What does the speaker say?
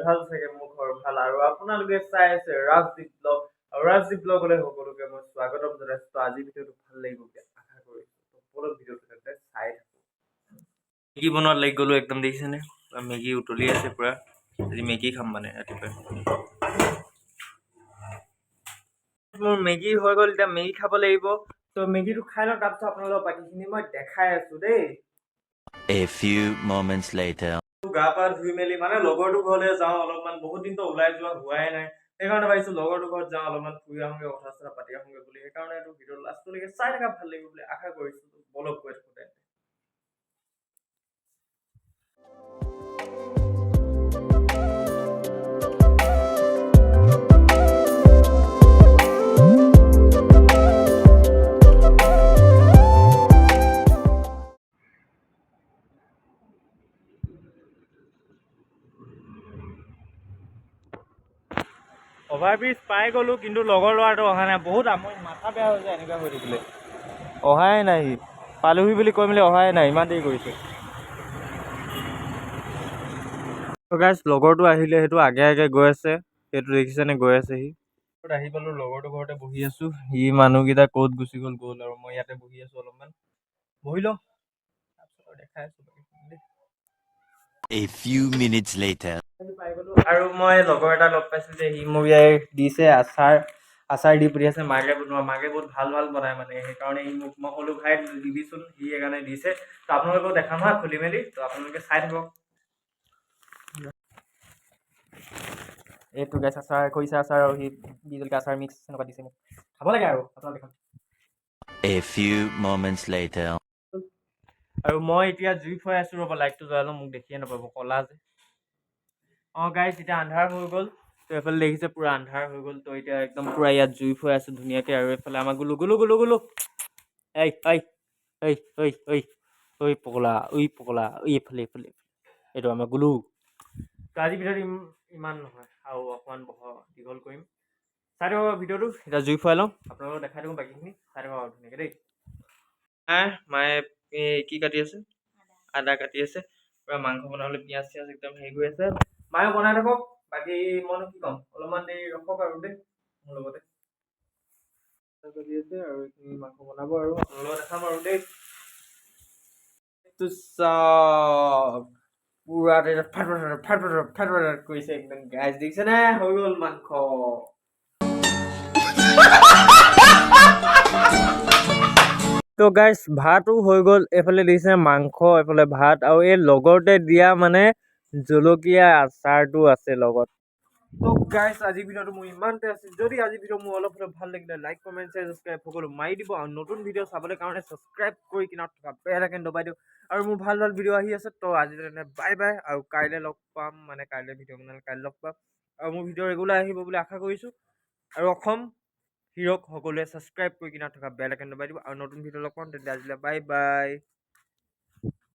ভাল চাগে মোৰ ঘৰ ভাল আৰু আপোনালোকে চাই আছে ৰাজদীপ ব্লগ আৰু ৰাজদীপ ব্লগলৈ সকলোকে মই স্বাগতম জনাইছো আজি ভিডিঅ'টো ভাল লাগিব বুলি আশা কৰিছো সকলো ভিডিঅ'টো চাই থাকো মেগী বনোৱাত লাগি গ'লো একদম দেখিছেনে মেগী উতলি আছে পুৰা আজি মেগী খাম মানে ৰাতিপুৱা মোৰ মেগী হৈ গ'ল এতিয়া মেগী খাব লাগিব তো মেগীটো খাই লওঁ তাৰপিছত আপোনালোকক বাকীখিনি মই দেখাই আছো দেই A few moments later. গা পা ধুই মেলি মানে লগৰটো ঘৰলৈ যাওঁ অলপমান বহুত দিনতো ওলাই যোৱা হোৱাই নাই সেইকাৰণে ভাবিছো লগৰটো ঘৰত যাওঁ অলপমান ফুৰি আহোঁগে কথা চথা পাতি আহোঁগে বুলি সেইকাৰণে এইটো ভিডিঅ' লাষ্টলৈকে চাই থকা ভাল লাগিব বুলি আশা কৰিছো বলক গৈ থাকোঁতে অভাৰব্ৰিজ পাই গ'লো কিন্তু লগৰ ল'ৰাটো অহা নাই বহুত আমনি মাথা বেয়া হৈ যায় এনেকুৱা হৈ থাকিলে অহাই নাই পালোহি বুলি কৈ মেলি অহাই নাই ইমান দেৰি কৰিছে গাইছ লগৰটো আহিলে সেইটো আগে আগে গৈ আছে সেইটো দেখিছেনে গৈ আছে সি আহি পালো লগৰটো ঘৰতে বহি আছো সি মানুহকেইটা ক'ত গুচি গ'ল আৰু মই ইয়াতে বহি আছো অলপমান বহি লওঁ তাৰপিছত দেখাই আছো A few minutes later. আৰু মই লগৰ এটা লগ পাইছো যে সি মোক দিছে আচাৰ দি পঠিয়াইছে মাকে বনোৱা মাকে বহুত ভাল ভাল বনায় মানে সেইকাৰণে সি মোক মই ক'লো ভাই দিবিচোন সি সেইকাৰণে দিছে তো আপোনালোকক দেখাম হা খুলি মেলি তো আপোনালোকে চাই থাকক এইটো গেছ আচাৰ খৰিচা আচাৰ আৰু সি বিজলকীয়া আচাৰ মিক্স এনেকুৱা দিছে মোক খাব লাগে আৰু আপোনালোক দেখাম A few moments later. আৰু মই এতিয়া জুই ফুৱাই আছো ৰ'ব লাইটটো জ্বলাই লওঁ মোক দেখিয়ে নাপাব ক'লা যে গাইছ এতিয়া আন্ধাৰ হৈ গ'ল তো এইফালে দেখিছে পুৰা আন্ধাৰ হৈ গ'ল তো এতিয়া একদম পুৰা ইয়াত জুই ফুৱাই আছো ধুনীয়াকৈ আৰু এইফালে আমাৰ গুলো এই পগলা এইফালে এইটো আমাৰ গুলো তো আজিৰ ভিডিঅ'টো ইমান নহয় আৰু অকণমান দীঘল কৰিম চাই থাকক ভিডিঅ'টো এতিয়া জুই ফুৱাই লওঁ আপোনালোকক দেখাই দিওঁ বাকীখিনি চাই থাকক আৰু ধুনীয়াকৈ দেই মায়ে কি কাটি আছে আদা কাটি আছে পুৰা মাংস বনাবলৈ পিঁয়াজ চিয়াজ একদম হেৰি কৰি আছে মায়ে বনাই থাকক বাকী মইনো কি ক'ম অলপমান দেৰি ৰখক আৰু দেই মোৰ লগতে কাটি আছে আৰু এইখিনি মাংস বনাব আৰু আপোনালোকক দেখাম আৰু দেই পুৰা ফাট কৰিছে একদম গাইজ দেখিছে নে হৈ গ'ল মাংস তো গাইজ ভাতো হৈ গ'ল এইফালে দিছে মাংস এইফালে ভাত আৰু এই লগতে দিয়া মানে জলকীয়া আচাৰটো আছে লগত তো গাইজ আজি ভিডিঅ'টো মোৰ ইমানতে আছিল যদি আজি ভিডিঅ' মোৰ অলপ ভাল লাগিলে লাইক কমেণ্ট শ্বেয়াৰ ছাবস্ক্ৰাইব সকলো মাৰি দিব আৰু নতুন ভিডিঅ' চাবলৈ কাৰণে ছাবস্ক্ৰাইব কৰি কিনে থকা বেল আইকন দবাই দিওঁ আৰু মোৰ ভাল ভিডিঅ' আহি আছে তো আজি তেনে বাই বাই আৰু কাইলৈ লগ পাম মানে কাইলৈ ভিডিঅ' বনালে কাইলৈ লগ পাম আৰু মোৰ ভিডিঅ' ৰেগুলাৰ আহিব বুলি আশা কৰিছোঁ আৰু অসম হিৰক সকলোৱে ছাবস্ক্ৰাইব কৰি কিনে থকা বেল আইকন দবাই দিব আৰু নতুন ভিডিঅ' লগ পাম তেতিয়া আজিলৈ বাই বাই